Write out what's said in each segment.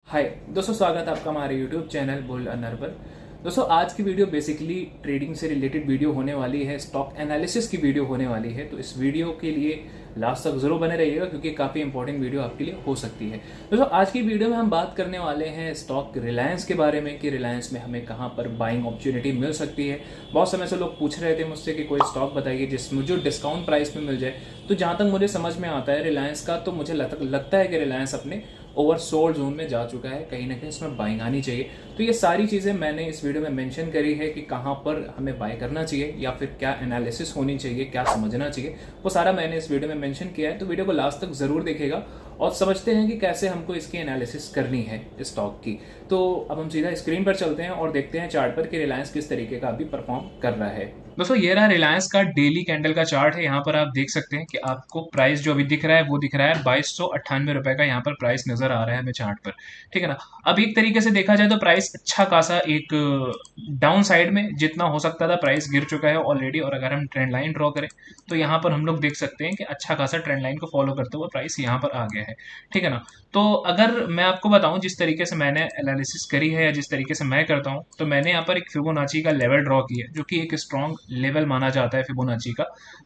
हाय दोस्तों, स्वागत है आपका हमारे यूट्यूब चैनल बुल अर्नर पर। दोस्तों, आज की वीडियो बेसिकली ट्रेडिंग से रिलेटेड वीडियो होने वाली है, स्टॉक एनालिसिस की वीडियो होने वाली है। तो इस वीडियो के लिए लास्ट तक जरूर बने रहिएगा क्योंकि काफ़ी इंपॉर्टेंट वीडियो आपके लिए हो सकती है। दोस्तों, आज की वीडियो में हम बात करने वाले हैं स्टॉक रिलायंस के बारे में कि रिलायंस में हमें कहाँ पर बाइंग अपॉर्चुनिटी मिल सकती है। बहुत समय से लोग पूछ रहे थे मुझसे कि कोई स्टॉक बताइए जिसमें जो डिस्काउंट प्राइस में मिल जाए। तो जहाँ तक मुझे समझ में आता है रिलायंस का, तो मुझे लगता है कि रिलायंस अपने ओवरसोल्ड जोन में जा चुका है, कहीं ना कहीं इसमें बाइंग आनी चाहिए। तो ये सारी चीज़ें मैंने इस वीडियो में मेंशन करी है कि कहाँ पर हमें बाय करना चाहिए या फिर क्या एनालिसिस होनी चाहिए, क्या समझना चाहिए, वो सारा मैंने इस वीडियो में मेंशन किया है। तो वीडियो को लास्ट तक ज़रूर देखेगा और समझते हैं कि कैसे हमको इसकी एनालिसिस करनी है स्टॉक की। तो अब हम सीधा स्क्रीन पर चलते हैं और देखते हैं चार्ट पर कि रिलायंस किस तरीके का अभी परफॉर्म कर रहा है। दोस्तों, ये रहा रिलायंस का डेली कैंडल का चार्ट है। यहाँ पर आप देख सकते हैं कि आपको प्राइस जो अभी दिख रहा है वो दिख रहा है 2298 रुपए का। यहाँ पर प्राइस नजर आ रहा है हमें चार्ट पर, ठीक है ना। अब एक तरीके से देखा जाए तो प्राइस अच्छा खासा एक डाउन साइड में जितना हो सकता था प्राइस गिर चुका है ऑलरेडी। और अगर हम ट्रेंड लाइन ड्रॉ करें तो यहाँ पर हम लोग देख सकते हैं कि अच्छा खासा ट्रेंड लाइन को फॉलो करते हुए प्राइस यहाँ पर आ गया है, ठीक है ना। तो अगर मैं आपको बताऊं जिस तरीके से मैंने एनालिसिस करी है या जिस तरीके से मैं करता हूं, तो मैंने यहाँ पर एक फिबोनाची का लेवल ड्रॉ किया जो कि एक स्ट्रॉन्ग लेवल माना जाता है फिबोनाची का।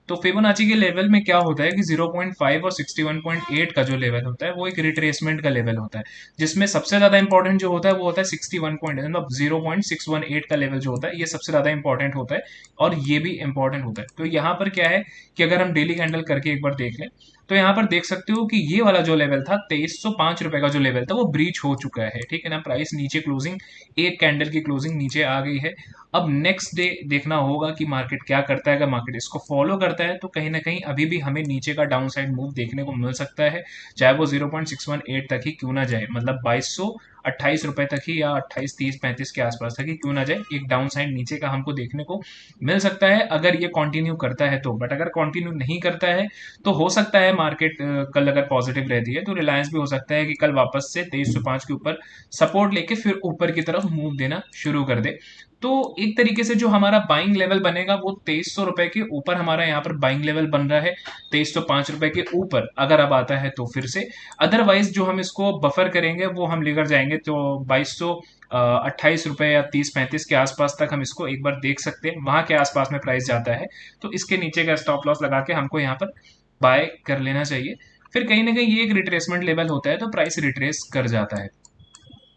तो फिबोनाची के लेवल में क्या होता है कि 0.5 और 61.8 का जो लेवल होता है वो एक रिट्रेसमेंट का लेवल होता है, जिसमें सबसे ज्यादा इंपॉर्टेंट जो होता है वो होता है 61 पॉइंट, मतलब 0.618 का लेवल जो होता है ये सबसे ज्यादा इंपॉर्टेंट होता है और ये भी इंपॉर्टेंट होता है। तो यहाँ पर क्या है कि अगर हम डेली कैंडल करके एक बार देख लें तो यहाँ पर देख सकते हो कि ये वाला जो लेवल था 2305 रुपए का जो लेवल था वो ब्रीच हो चुका है, ठीक है ना। प्राइस नीचे क्लोजिंग, एक कैंडल की क्लोजिंग नीचे आ गई है। अब नेक्स्ट डे देखना होगा कि मार्केट क्या करता है। अगर मार्केट इसको फॉलो करता है तो कहीं ना कहीं अभी भी हमें नीचे का डाउन साइड मूव देखने को मिल सकता है, चाहे वो 0.618 तक ही क्यों ना जाए, मतलब 2228 रुपए तक ही या 2830-35 के आसपास तक ही क्यों ना जाए, एक डाउन साइड नीचे का हमको देखने को मिल सकता है अगर ये कंटिन्यू करता है तो। बट अगर कंटिन्यू नहीं करता है तो हो सकता है मार्केट कल अगर पॉजिटिव रहती है तो रिलायंस भी हो सकता है कि कल वापस से 2305 के ऊपर सपोर्ट लेके फिर ऊपर की तरफ मूव देना शुरू कर दे। तो एक तरीके से जो हमारा बाइंग लेवल बनेगा वो 2300 रुपए के ऊपर हमारा यहाँ पर बाइंग लेवल बन रहा है। 2305 रुपए के ऊपर अगर अब आता है तो फिर से, अदरवाइज जो हम इसको बफर करेंगे वो हम लेकर जाएंगे तो 2228 रुपए या 30-35 के आसपास तक हम इसको एक बार देख सकते हैं। वहां के आसपास में प्राइस जाता है तो इसके नीचे का स्टॉप लॉस लगा के हमको यहाँ पर बाय कर लेना चाहिए। फिर कहीं ना कहीं ये एक रिट्रेसमेंट लेवल होता है तो प्राइस रिट्रेस कर जाता है।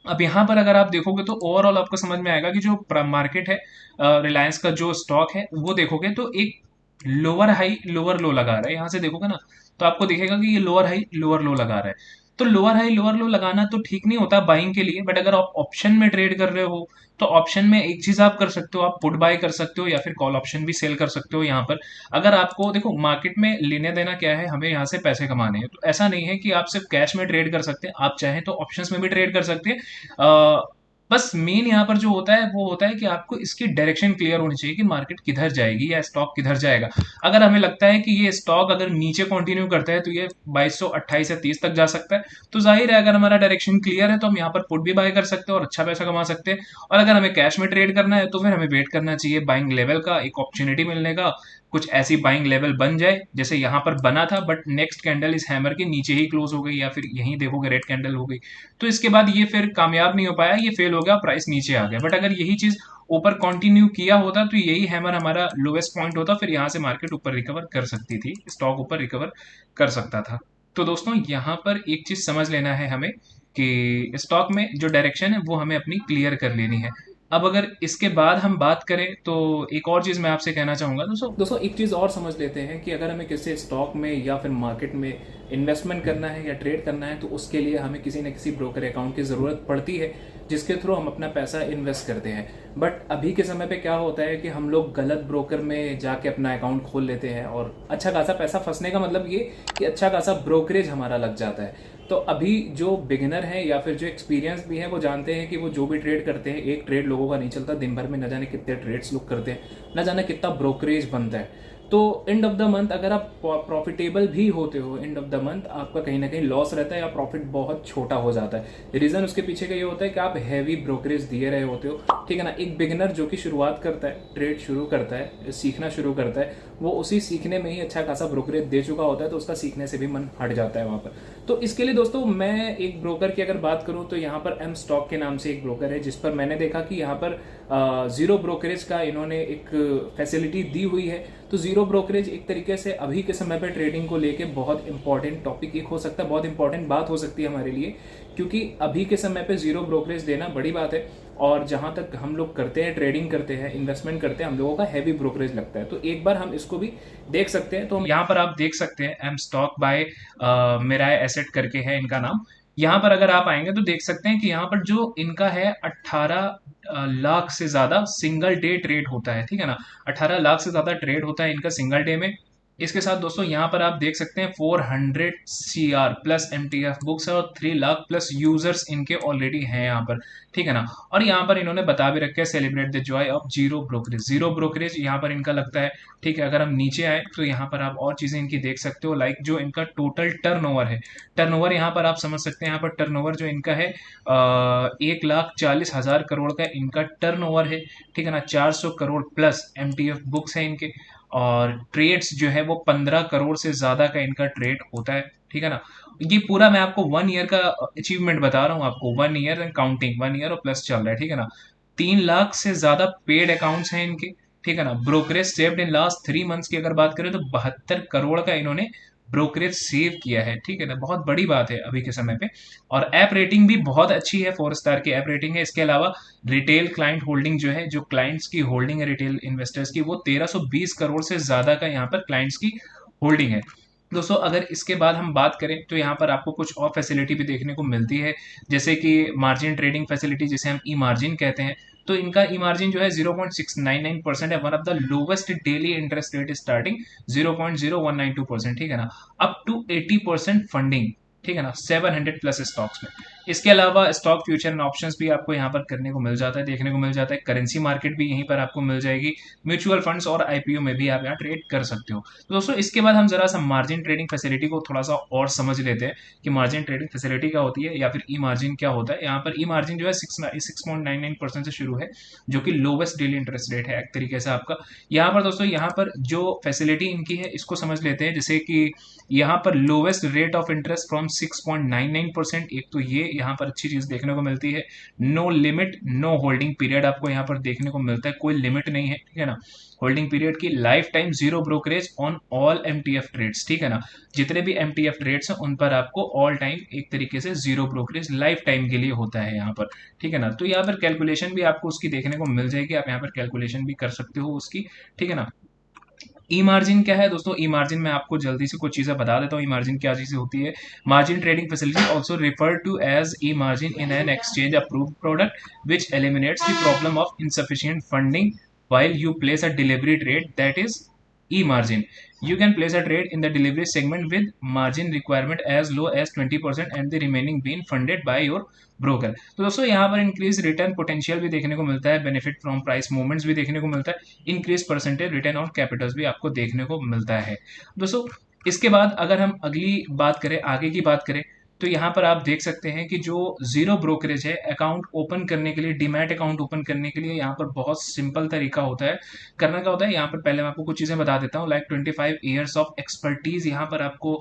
अब यहाँ पर अगर आप देखोगे तो ओवरऑल आपको समझ में आएगा कि जो मार्केट है, रिलायंस का जो स्टॉक है वो देखोगे तो एक लोअर हाई लोअर लो लगा रहा है। यहाँ से देखोगे ना तो आपको दिखेगा कि ये लोअर हाई लोअर लो लगा रहा है। तो लोअर हाई लोअर लो लगाना तो ठीक नहीं होता बाइंग के लिए, बट अगर आप ऑप्शन में ट्रेड कर रहे हो तो ऑप्शन में एक चीज आप कर सकते हो, आप पुट बाय कर सकते हो या फिर कॉल ऑप्शन भी सेल कर सकते हो। यहाँ पर अगर आपको देखो मार्केट में लेने देना क्या है, हमें यहाँ से पैसे कमाने हैं, तो ऐसा नहीं है कि आप सिर्फ कैश में ट्रेड कर सकते हैं, आप चाहें तो ऑप्शंस में भी ट्रेड कर सकते हैं। बस मेन यहाँ पर जो होता है वो होता है कि आपको इसकी डायरेक्शन क्लियर होनी चाहिए कि मार्केट किधर जाएगी या स्टॉक किधर जाएगा। अगर हमें लगता है कि ये स्टॉक अगर नीचे कंटिन्यू करता है तो ये 2228 या 30 तक जा सकता है, तो जाहिर है अगर हमारा डायरेक्शन क्लियर है तो हम यहाँ पर पुट भी बाय कर सकते हैं और अच्छा पैसा कमा सकते हैं। और अगर हमें कैश में ट्रेड करना है तो फिर हमें वेट करना चाहिए बाइंग लेवल का, एक अपॉर्चुनिटी मिलने का, कुछ ऐसी बाइंग लेवल बन जाए जैसे यहाँ पर बना था बट नेक्स्ट कैंडल इस हैमर के नीचे ही क्लोज हो गई या फिर यहीं देखोगे रेड कैंडल हो गई, तो इसके बाद ये फिर कामयाब नहीं हो पाया, ये फेल हो गया, प्राइस नीचे आ गया। बट अगर यही चीज ऊपर कंटिन्यू किया होता तो यही हैमर हमारा लोएस्ट पॉइंट होता, फिर यहाँ से मार्केट ऊपर रिकवर कर सकती थी, स्टॉक ऊपर रिकवर कर सकता था। तो दोस्तों यहाँ पर एक चीज समझ लेना है हमें कि स्टॉक में जो डायरेक्शन है वो हमें अपनी क्लियर कर लेनी है। अब अगर इसके बाद हम बात करें तो एक और चीज मैं आपसे कहना चाहूंगा दोस्तों एक चीज और समझ लेते हैं कि अगर हमें किसी स्टॉक में या फिर मार्केट में इन्वेस्टमेंट करना है या ट्रेड करना है तो उसके लिए हमें किसी न किसी ब्रोकर अकाउंट की जरूरत पड़ती है जिसके थ्रू हम अपना पैसा इन्वेस्ट करते हैं। बट अभी के समय पे क्या होता है कि हम लोग गलत ब्रोकर में जाके अपना अकाउंट खोल लेते हैं और अच्छा खासा पैसा फंसने का मतलब ये कि अच्छा खासा ब्रोकरेज हमारा लग जाता है। तो अभी जो बिगिनर हैं या फिर जो एक्सपीरियंस भी हैं वो जानते हैं कि वो जो भी ट्रेड करते हैं, एक ट्रेड लोगों का नहीं चलता, दिन भर में न जाने कितने ट्रेड्स लोग करते हैं, न जाने कितना ब्रोकरेज बनता है। तो एंड ऑफ द मंथ अगर आप प्रॉफिटेबल भी होते हो, एंड ऑफ द मंथ आपका कहीं ना कहीं लॉस रहता है या प्रॉफिट बहुत छोटा हो जाता है। रीजन उसके पीछे का ये होता है कि आप हैवी ब्रोकरेज दिए रहे होते हो, ठीक है ना। एक बिगिनर जो कि शुरुआत करता है, ट्रेड शुरू करता है, सीखना शुरू करता है, वो उसी सीखने में ही अच्छा खासा ब्रोकरेज दे चुका होता है, तो उसका सीखने से भी मन हट जाता है वहां पर। तो इसके लिए दोस्तों मैं एक ब्रोकर की अगर बात करूं तो यहाँ पर एम स्टॉक के नाम से एक ब्रोकर है, जिस पर मैंने देखा कि यहाँ पर जीरो ब्रोकरेज का इन्होंने एक फैसिलिटी दी हुई है। तो जीरो ब्रोकरेज एक तरीके से अभी के समय पर ट्रेडिंग को लेके बहुत इंपॉर्टेंट टॉपिक एक हो सकता है, बहुत इंपॉर्टेंट बात हो सकती है हमारे लिए, क्योंकि अभी के समय पे जीरो ब्रोकरेज देना बड़ी बात है। और जहां तक हम लोग करते हैं, ट्रेडिंग करते हैं, इन्वेस्टमेंट करते हैं, हम लोगों का हैवी ब्रोकरेज लगता है। तो एक बार हम इसको भी देख सकते हैं। तो यहाँ पर आप देख सकते हैं एम स्टॉक बाय मिराय एसेट करके है इनका नाम। यहाँ पर अगर आप आएंगे तो देख सकते हैं कि यहाँ पर जो इनका है 18 लाख से ज्यादा सिंगल डे ट्रेड होता है, ठीक है ना। 18 लाख से ज्यादा ट्रेड होता है इनका सिंगल डे में। इसके साथ दोस्तों यहाँ पर आप देख सकते हैं 400 CR प्लस MTF बुक्स है और 3 लाख प्लस यूजर्स इनके ऑलरेडी हैं यहाँ पर, ठीक है ना। और यहाँ पर इन्होंने बता भी रखे हैं celebrate the Joy of zero brokerage. Zero brokerage यहाँ पर इनका लगता है, ठीक है। अगर हम नीचे आए तो यहाँ पर आप और चीजें इनकी देख सकते हो, लाइक जो इनका टोटल टर्नओवर है। टर्नओवर यहाँ पर आप समझ सकते हैं, यहाँ पर टर्नओवर जो इनका है 1,40,000 करोड़ का इनका टर्नओवर है, ठीक है ना। 400 करोड़ प्लस MTF बुक्स है इनके, और ट्रेड्स जो है वो 15 करोड़ से ज्यादा का इनका ट्रेड होता है, ठीक है ना। ये पूरा मैं आपको 1 ईयर का अचीवमेंट बता रहा हूँ आपको, 1 ईयर एंड काउंटिंग, 1 ईयर और प्लस चल रहा है, ठीक है ना। 3 लाख से ज्यादा पेड अकाउंट्स हैं इनके, ठीक है ना। Brokerage saved in last 3 months की अगर बात करें तो 72 करोड़ का इन्होंने ब्रोकरेज सेव किया है, ठीक है ना। बहुत बड़ी बात है अभी के समय पे। और ऐप रेटिंग भी बहुत अच्छी है, 4 स्टार की ऐप रेटिंग है। इसके अलावा रिटेल क्लाइंट होल्डिंग जो है, जो क्लाइंट्स की होल्डिंग है रिटेल इन्वेस्टर्स की, वो 1320 करोड़ से ज्यादा का यहाँ पर क्लाइंट्स की होल्डिंग है। दोस्तों अगर इसके बाद हम बात करें तो यहाँ पर आपको कुछ और फैसिलिटी भी देखने को मिलती है, जैसे कि मार्जिन ट्रेडिंग फैसिलिटी, जिसे हम ई मार्जिन कहते हैं। तो इनका ई मार्जिन जो है 0.699% है, one of the lowest daily interest rate starting 0.0192%, ठीक है ना। अप टू 80% फंडिंग, ठीक है ना, 700 प्लस स्टॉक्स में। इसके अलावा स्टॉक फ्यूचर एंड ऑप्शंस भी आपको यहाँ पर करने को मिल जाता है, देखने को मिल जाता है। करेंसी मार्केट भी यहीं पर आपको मिल जाएगी। म्यूचुअल फंड्स और आईपीओ में भी आप यहाँ ट्रेड कर सकते हो। तो दोस्तों इसके बाद हम जरा सा मार्जिन ट्रेडिंग फैसिलिटी को थोड़ा सा और समझ लेते हैं कि मार्जिन ट्रेडिंग फैसिलिटी क्या होती है या फिर ई मार्जिन क्या होता है। यहाँ पर ई मार्जिन जो है 6.99% से शुरू है, जो कि लोवेस्ट डेली इंटरेस्ट रेट है एक तरीके से आपका। यहाँ पर दोस्तों, यहाँ पर जो फैसिलिटी इनकी है इसको समझ लेते हैं, जैसे कि यहाँ पर lowest rate of interest from 6.99%। एक तो ये यहाँ पर अच्छी चीज देखने को मिलती है। No limit no holding period आपको यहाँ पर देखने को मिलता है, कोई लिमिट नहीं है, ठीक है ना। होल्डिंग पीरियड की life time zero brokerage on all MTF trades, ठीक है ना। जितने भी MTF ट्रेड्स हैं उन पर आपको ऑल टाइम एक तरीके से जीरो ब्रोकरेज लाइफ टाइम के लिए होता है यहाँ पर, ठीक है ना। तो यहाँ पर कैलकुलेशन भी आपको उसकी देखने को मिल जाएगी, आप यहाँ पर कैलकुलेशन भी कर सकते हो उसकी, ठीक है ना। ई मार्जिन क्या है दोस्तों? ई मार्जिन में आपको जल्दी से कुछ चीजें बता देता हूँ। ई मार्जिन क्या चीजें होती है? Margin trading facility also refer to as e margin in an exchange approved product which eliminates the problem of insufficient funding while you place a delivery trade, that is e margin. You can place a trade in the delivery segment with margin requirement as low as 20% and the remaining being funded by your broker. तो दोस्तों यहाँ पर increase return potential भी देखने को मिलता है, benefit from price movements भी देखने को मिलता है, increase percentage return on Capitals भी आपको देखने को मिलता है दोस्तों। इसके बाद अगर हम अगली बात करें, आगे की बात करें, तो यहाँ पर आप देख सकते हैं कि जो जीरो ब्रोकरेज है, अकाउंट ओपन करने के लिए, डीमैट अकाउंट ओपन करने के लिए यहाँ पर बहुत सिंपल तरीका होता है। करना क्या होता है, यहाँ पर पहले मैं आपको कुछ चीजें बता देता हूँ, लाइक 25 ईयर्स ऑफ एक्सपर्टीज यहाँ पर आपको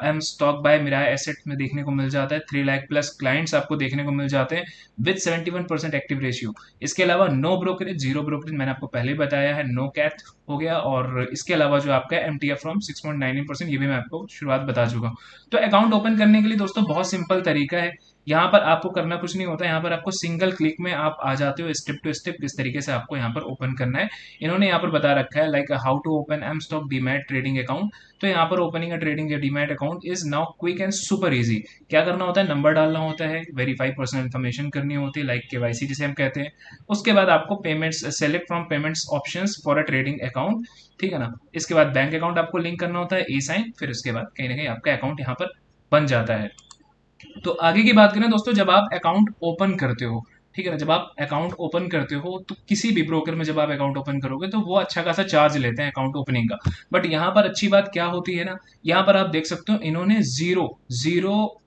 एम स्टॉक बाय मिराय एसेट में देखने को मिल जाता है। 3 लाख प्लस क्लाइंट्स आपको देखने को मिल जाते हैं विद 71% एक्टिव रेशियो। इसके अलावा नो ब्रोकरेज, जीरो ब्रोकरेज मैंने आपको पहले ही बताया है, नो कैथ हो गया। और इसके अलावा जो आपका MTF फ्रॉम 6.99%, ये भी मैं आपको शुरुआत बता चुका हूँ। तो अकाउंट ओपन करने के लिए दोस्तों बहुत सिंपल तरीका है। यहाँ पर आपको करना कुछ नहीं होता, यहाँ पर आपको सिंगल क्लिक में आप आ जाते हो, स्टेप टू स्टेप किस तरीके से आपको यहाँ पर ओपन करना है। इन्होंने यहाँ पर बता रखा है, like how to open M stock demat trading account. तो यहाँ पर ओपनिंग अ ट्रेडिंग या demat account is now quick and super easy. क्या करना होता है, नंबर डालना होता है, वेरीफाई पर्सनल इन्फॉर्मेशन करनी होती है, लाइक KYC जिसे हम कहते हैं। उसके बाद आपको payments, select from payments options for a trading account, ठीक है ना। इसके बाद बैंक अकाउंट आपको लिंक करना होता है, E-साइन, फिर उसके बाद कहीं ना कहीं आपका अकाउंट यहाँ पर बन जाता है। तो आगे की बात करें दोस्तों, जब आप अकाउंट ओपन करते हो, ठीक है ना। जब आप अकाउंट ओपन करते हो तो किसी भी ब्रोकर में जब आप अकाउंट ओपन करोगे तो वो अच्छा खासा चार्ज लेते हैं अकाउंट ओपनिंग का। बट यहाँ पर अच्छी बात क्या होती है ना, यहाँ पर आप देख सकते हो इन्होंने जीरो जीरो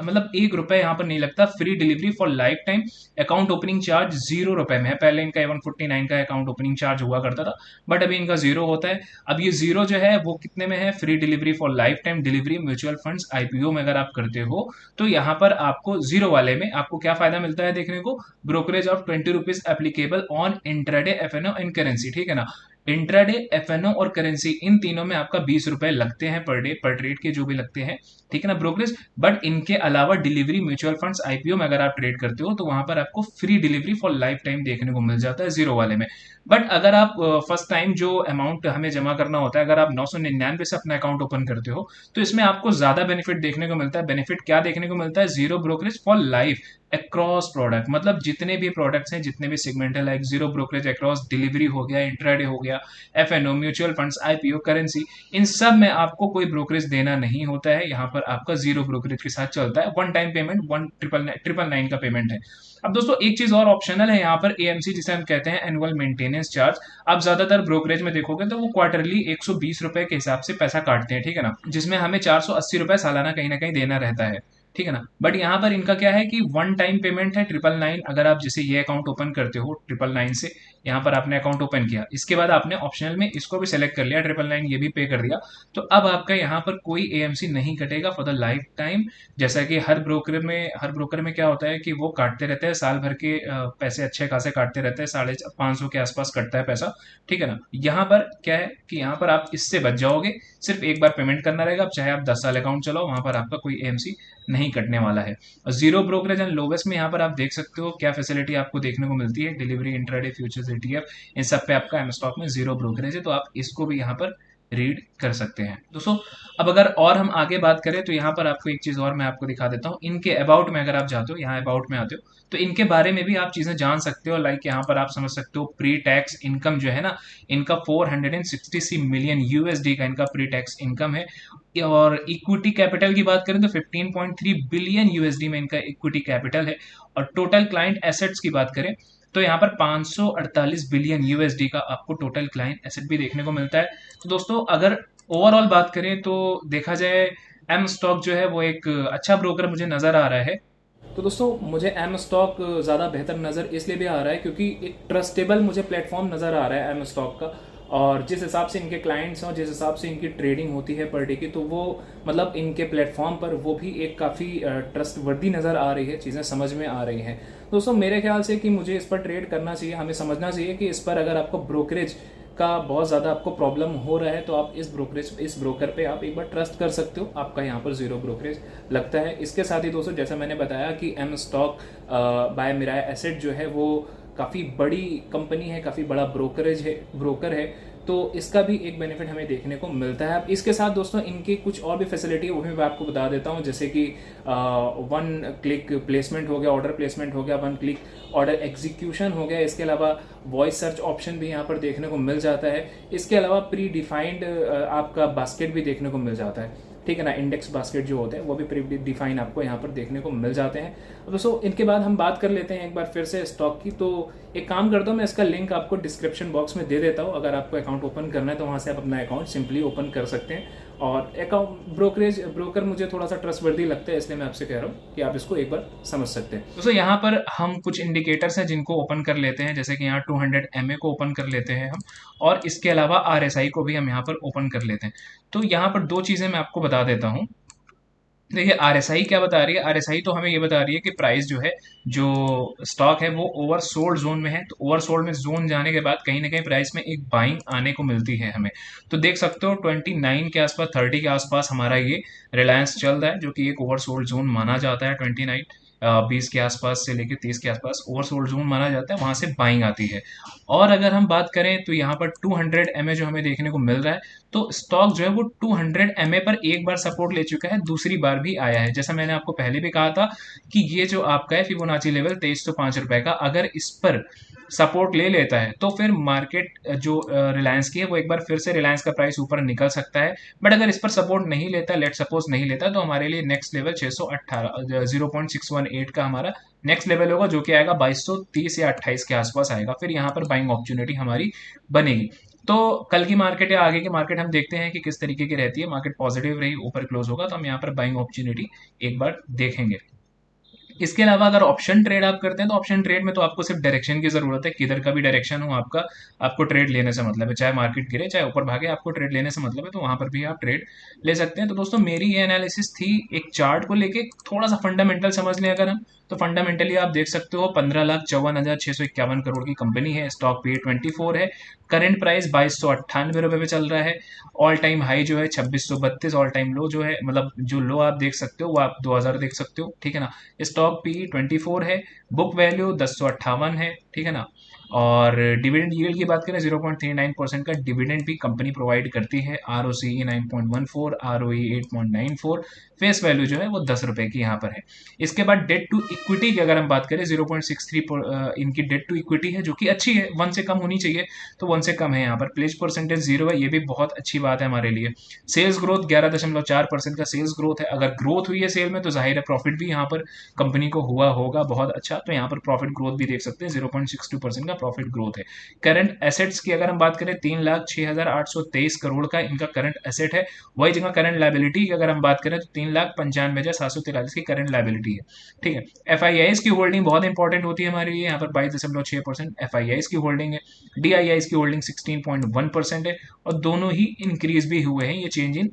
मतलब 1 रुपए यहाँ पर नहीं लगता, free delivery for life time. Account opening charge 0 रुपए में है। पहले इनका 149 का अकाउंट ओपनिंग चार्ज हुआ करता था, बट अभी इनका जीरो होता है। अब ये जीरो जो है वो कितने में है, free delivery for life time delivery mutual funds IPO में अगर आप करते हो तो यहाँ पर आपको जीरो वाले में आपको क्या फायदा मिलता है देखने को, brokerage of 20 rupees applicable on intraday FNO and currency, ठीक है ना। इंट्राडे एफएनओ और करेंसी इन तीनों में आपका 20 रुपए लगते हैं पर डे, पर ट्रेड के जो भी लगते हैं, ठीक है ना, ब्रोकरेज। बट इनके अलावा डिलीवरी म्यूचुअल फंड्स आईपीओ में अगर आप ट्रेड करते हो तो वहां पर आपको free delivery for life time देखने को मिल जाता है जीरो वाले में। बट अगर आप फर्स्ट टाइम जो अमाउंट हमें जमा करना होता है, अगर आप 999 से अपना अकाउंट ओपन करते हो तो इसमें आपको ज्यादा बेनिफिट देखने को मिलता है। बेनिफिट क्या देखने को मिलता है, zero brokerage for life across product, मतलब जितने भी प्रोडक्ट्स हैं, जितने भी सेगमेंट है, like zero brokerage across delivery हो गया, इंट्राडे हो गया, FNO, mutual funds, IPO, currency, इन सब में आपको कोई ब्रोकरेज देना नहीं होता है। यहाँ पर आपका जीरो ब्रोकरेज के साथ चलता है। One time payment, one triple nine का पेमेंट है। अब दोस्तों एक चीज और ऑप्शनल है यहाँ पर, एएमसी जिसे हम कहते हैं, एनुअल मेंटेनेंस चार्ज। आप ज्यादातर ब्रोकरेज में देखोगे तो वो क्वार्टरली 120 रुपए के हिसाब से पैसा काटते हैं, ठीक है ना, जिसमें हमें 480 रुपए सालाना कहीं ना कहीं देना रहता है, ठीक है ना। बट यहाँ पर इनका क्या है कि वन टाइम पेमेंट है 999। अगर आप जैसे ये अकाउंट ओपन करते हो 999 से, यहाँ पर आपने अकाउंट ओपन किया, इसके बाद आपने ऑप्शनल में इसको भी सेलेक्ट कर लिया, 999 ये भी पे कर दिया, तो अब आपका यहाँ पर कोई एएमसी नहीं कटेगा फॉर द लाइफ टाइम। जैसा कि हर ब्रोकर में क्या होता है कि वो काटते रहते हैं साल भर के पैसे अच्छे खासे काटते रहते हैं, 550 के आसपास कटता है पैसा, ठीक है ना। यहाँ पर क्या है कि यहाँ पर आप इससे बच जाओगे, सिर्फ एक बार पेमेंट करना रहेगा। अब चाहे आप 10 साल अकाउंट चलाओ, वहां पर आपका कोई एएमसी नहीं कटने वाला है। और जीरो ब्रोकरेज एंड लोवेस्ट में यहाँ पर आप देख सकते हो क्या फैसिलिटी आपको देखने को मिलती है, डिलीवरी, इंट्राडे, फ्यूचर्स, ईटीएफ, इन सब पे आपका एम स्टॉक में जीरो ब्रोकरेज है, तो आप इसको भी यहाँ पर रीड कर सकते हैं दोस्तों। अब अगर और हम आगे बात करें तो यहाँ पर आपको एक चीज और मैं आपको दिखा देता हूँ। इनके अबाउट में अगर आप जाते हो, यहाँ अबाउट में आते हो तो इनके बारे में भी आप चीजें जान सकते हो। लाइक यहाँ पर आप समझ सकते हो प्री टैक्स इनकम जो है ना, इनका 466 मिलियन यूएसडी का इनका प्री टैक्स इनकम है। और इक्विटी कैपिटल की बात करें तो 15.3 बिलियन यूएसडी में इनका इक्विटी कैपिटल है। और टोटल क्लाइंट एसेट्स की बात करें तो यहाँ पर 548 बिलियन यूएसडी का आपको टोटल क्लाइंट एसेट भी देखने को मिलता है। तो दोस्तों अगर ओवरऑल बात करें तो देखा जाए एम स्टॉक जो है वो एक अच्छा ब्रोकर मुझे नजर आ रहा है। तो दोस्तों मुझे एम स्टॉक ज़्यादा बेहतर नज़र इसलिए भी आ रहा है क्योंकि एक ट्रस्टेबल मुझे प्लेटफॉर्म नज़र आ रहा है एम स्टॉक का। और जिस हिसाब से इनके क्लाइंट्स हैं और जिस हिसाब से इनकी ट्रेडिंग होती है पर डे की, तो वो मतलब इनके प्लेटफॉर्म पर वो भी एक काफ़ी ट्रस्टवर्दी नज़र आ रही है, चीज़ें समझ में आ रही हैं। दोस्तों मेरे ख्याल से कि मुझे इस पर ट्रेड करना चाहिए। हमें समझना चाहिए कि इस पर अगर आपको ब्रोकरेज का बहुत ज़्यादा आपको प्रॉब्लम हो रहा है तो आप इस ब्रोकर पे आप एक बार ट्रस्ट कर सकते हो, आपका यहाँ पर जीरो ब्रोकरेज लगता है। इसके साथ ही दोस्तों जैसा मैंने बताया कि एम स्टॉक बाय मिराय एसेट जो है वो काफ़ी बड़ी कंपनी है, काफ़ी बड़ा ब्रोकर है, तो इसका भी एक बेनिफिट हमें देखने को मिलता है। अब इसके साथ दोस्तों इनकी कुछ और भी फैसिलिटी है, वो भी मैं आपको बता देता हूँ। जैसे कि वन क्लिक प्लेसमेंट हो गया, ऑर्डर प्लेसमेंट हो गया, वन क्लिक ऑर्डर एग्जीक्यूशन हो गया। इसके अलावा वॉइस सर्च ऑप्शन भी यहाँ पर देखने को मिल जाता है। इसके अलावा प्री डिफाइंड आपका बास्केट भी देखने को मिल जाता है, ठीक है ना। इंडेक्स बास्केट जो होते हैं वो भी प्री डिफाइन आपको यहाँ पर देखने को मिल जाते हैं। अब दोस्तों इनके बाद हम बात कर लेते हैं एक बार फिर से स्टॉक की। तो एक काम करता हूँ, मैं इसका लिंक आपको डिस्क्रिप्शन बॉक्स में दे देता हूँ। अगर आपको अकाउंट ओपन करना है तो वहाँ से आप अपना अकाउंट सिंपली ओपन कर सकते हैं। और अकाउंट ब्रोकर मुझे थोड़ा सा ट्रस्टवर्दी लगता है, इसलिए मैं आपसे कह रहा हूँ कि आप इसको एक बार समझ सकते हैं। दोस्तों यहाँ पर हम कुछ इंडिकेटर्स हैं जिनको ओपन कर लेते हैं, जैसे कि यहाँ 200 MA को ओपन कर लेते हैं हम, और इसके अलावा RSI को भी हम यहाँ पर ओपन कर लेते हैं। तो यहाँ पर दो चीज़ें मैं आपको बता देता हूँ। देखिए RSI क्या बता रही है, RSI तो हमें ये बता रही है कि प्राइस जो है, जो स्टॉक है वो ओवरसोल्ड जोन में है। तो ओवरसोल्ड में जोन जाने के बाद कहीं ना कहीं प्राइस में एक बाइंग आने को मिलती है हमें। तो देख सकते हो 29 के आसपास, 30 के आसपास हमारा ये रिलायंस चल रहा है, जो कि एक ओवरसोल्ड जोन माना जाता है। 29 20 के आसपास से लेकर 30 के आसपास ओवरसोल्ड जोन माना जाता है, वहां से बाइंग आती है। और अगर हम बात करें तो यहाँ पर 200 MA जो हमें देखने को मिल रहा है, तो स्टॉक जो है वो 200 MA पर एक बार सपोर्ट ले चुका है, दूसरी बार भी आया है। जैसा मैंने आपको पहले भी कहा था कि ये जो आपका है फिबोनाची लेवल 2305 रुपए का, अगर इस पर सपोर्ट ले लेता है तो फिर मार्केट जो रिलायंस की है वो एक बार फिर से रिलायंस का प्राइस ऊपर निकल सकता है। बट अगर इस पर सपोर्ट नहीं लेता, लेट सपोज नहीं लेता, तो हमारे लिए नेक्स्ट लेवल 618 0.618 6.8 का हमारा नेक्स्ट लेवल होगा, जो कि आएगा 2230 या 28 के आसपास आएगा, फिर यहाँ पर बाइंग अपॉर्चुनिटी हमारी बनेगी। तो कल की मार्केट या आगे की मार्केट हम देखते हैं कि किस तरीके की रहती है। मार्केट पॉजिटिव रही, ऊपर क्लोज होगा, तो हम यहाँ पर बाइंग अपॉर्चुनिटी एक बार देखेंगे। इसके अलावा अगर ऑप्शन ट्रेड आप करते हैं तो ऑप्शन ट्रेड में तो आपको सिर्फ डायरेक्शन की जरूरत है, किधर का भी डायरेक्शन हो आपका, आपको ट्रेड लेने से मतलब है, चाहे मार्केट गिरे चाहे ऊपर भागे, आपको ट्रेड लेने से मतलब है, तो वहां पर भी आप ट्रेड ले सकते हैं। तो दोस्तों मेरी ये एनालिसिस थी एक चार्ट को लेके, थोड़ा सा फंडामेंटल समझ लें अगर हम, तो फंडामेंटली आप देख सकते हो 15,54,651 करोड़ की कंपनी है, स्टॉक P/24 है, करंट प्राइस 2298 रुपए पे चल रहा है, ऑल टाइम हाई जो है 2632, ऑल टाइम लो जो है, मतलब जो लो आप देख सकते हो वो आप 2000 देख सकते हो, ठीक है ना। स्टॉक P/24 है, बुक वैल्यू 1058 है, ठीक है ना। और डिविडेंड यील्ड की बात करें 0.39% का डिविडेंड भी कंपनी प्रोवाइड करती है, ROCE 9.14, ROE 8.94, फेस वैल्यू जो है वो 10 रुपए की यहाँ पर है। इसके बाद डेट टू इक्विटी की अगर हम बात करें 0.63 इनकी डेट टू इक्विटी है, जो कि अच्छी है, 1 से कम होनी चाहिए, तो 1 से कम है। यहाँ पर प्लेज परसेंटेज 0 है, ये भी बहुत अच्छी बात है हमारे लिए। सेल्स ग्रोथ 11.4% का सेल्स ग्रोथ है, अगर ग्रोथ हुई है सेल में तो जाहिर है प्रॉफिट भी यहाँ पर कंपनी को हुआ होगा बहुत अच्छा, तो यहाँ पर प्रॉफिट ग्रोथ भी देख सकते हैं, 0.62% का प्रॉफिट ग्रोथ है। करंट एसेट्स की अगर हम बात करें 3,06,823 करोड़ का इनका करंट एसेट है, वही जगह करंट लाइबिलिटी की अगर हम बात करें तो 3,95,743 की करंट लाइबिलिटी है, ठीक है। FIIs की होल्डिंग बहुत इंपॉर्टेंट होती है हमारे लिए, यहाँ पर 22.6% FIIs की होल्डिंग है, DIIs की होल्डिंग 16.1% है, और दोनों ही इंक्रीज भी हुए हैं, ये चेंज इन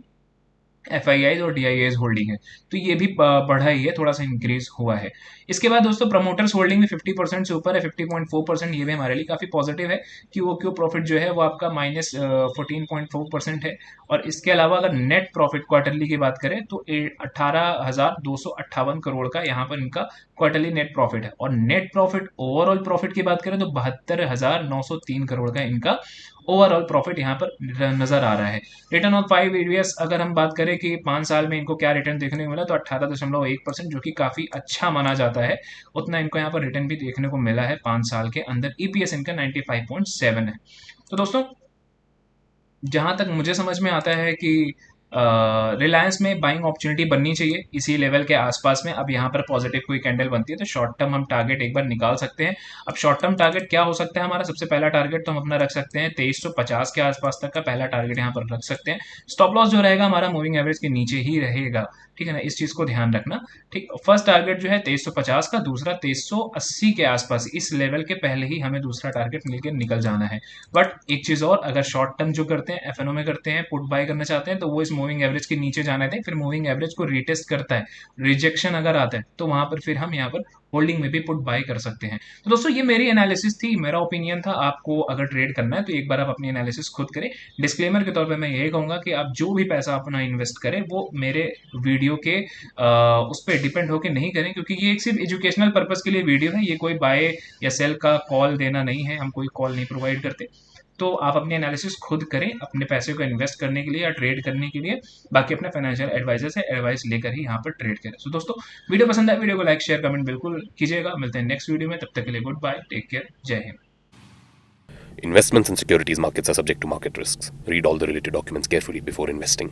FIIs और DIIs होल्डिंग है, तो ये भी बढ़ा ही है, थोड़ा सा इंक्रीज हुआ है। इसके बाद दोस्तों प्रमोटर्स होल्डिंग भी 50% से ऊपर है, 50.4%, ये भी हमारे लिए काफी पॉजिटिव है। QOQ प्रॉफिट जो है वो आपका -14.4% है। और इसके अलावा अगर नेट प्रॉफिट क्वार्टरली की बात करें तो 18,258 करोड़ का यहाँ पर इनका क्वार्टरली नेट प्रॉफिट है। और नेट प्रॉफिट ओवरऑल प्रॉफिट की बात करें तो 72,903 करोड़ का इनका ओवरऑल प्रॉफिट यहाँ पर नजर आ रहा है। रिटर्न ऑन 5 ईयर्स अगर हम बात करें कि 5 साल में इनको क्या रिटर्न देखने को मिला, तो 18.1%, जो कि काफी अच्छा माना जाता है, उतना इनको यहाँ पर रिटर्न भी देखने को मिला है 5 साल के अंदर। EPS इनका 95.7 है। तो दोस्तों जहां तक मुझे समझ में आता है कि रिलायंस में बाइंग अपॉर्चुनिटी बननी चाहिए इसी लेवल के आसपास में। अब यहाँ पर पॉजिटिव कोई कैंडल बनती है तो शॉर्ट टर्म हम टारगेट एक बार निकाल सकते हैं। अब शॉर्ट टर्म टारगेट क्या हो सकता है हमारा, सबसे पहला टारगेट तो हम अपना रख सकते हैं 2350 के आसपास तक का पहला टारगेट यहाँ पर रख सकते हैं। स्टॉप लॉस जो रहेगा हमारा मूविंग एवरेज के नीचे ही रहेगा, ठीक है ना, इस चीज को ध्यान रखना। ठीक, फर्स्ट टारगेट जो है 2350 का, दूसरा 2380 के आसपास, इस लेवल के पहले ही हमें दूसरा टारगेट लेकर निकल जाना है। बट एक चीज और, अगर शॉर्ट टर्म जो करते हैं FNO में करते हैं, पुट बाय करना चाहते हैं, तो वो इस मूविंग एवरेज के नीचे जाना है, फिर मूविंग एवरेज को रीटेस्ट करता है, रिजेक्शन अगर आता है तो वहां पर फिर हम यहाँ पर होल्डिंग में भी पुट बाय कर सकते हैं। तो दोस्तों ये मेरी एनालिसिस थी, मेरा ओपिनियन था। आपको अगर ट्रेड करना है तो एक बार आप अपनी एनालिसिस खुद करें। डिस्क्लेमर के तौर पे मैं यही कहूंगा कि आप जो भी पैसा अपना इन्वेस्ट करें वो मेरे वीडियो के उस पर डिपेंड होकर नहीं करें, क्योंकि ये एक सिर्फ एजुकेशनल पर्पज के लिए वीडियो है, ये कोई बाय या सेल का कॉल देना नहीं है, हम कोई कॉल नहीं प्रोवाइड करते। तो आप अपनी एनालिसिस खुद करें अपने पैसे को इन्वेस्ट करने के लिए या ट्रेड करने के लिए, बाकी अपने फाइनेंशियल एडवाइजर से एडवाइस लेकर ही यहाँ पर ट्रेड करें। तो दोस्तों वीडियो पसंद आए, वीडियो को लाइक शेयर कमेंट बिल्कुल कीजिएगा। मिलते हैं नेक्स्ट वीडियो में, तब तक के लिए गुड बाय, टेक केयर, जय Hind. Investments in securities markets are subject to market risks. Read all the related documents carefully before investing.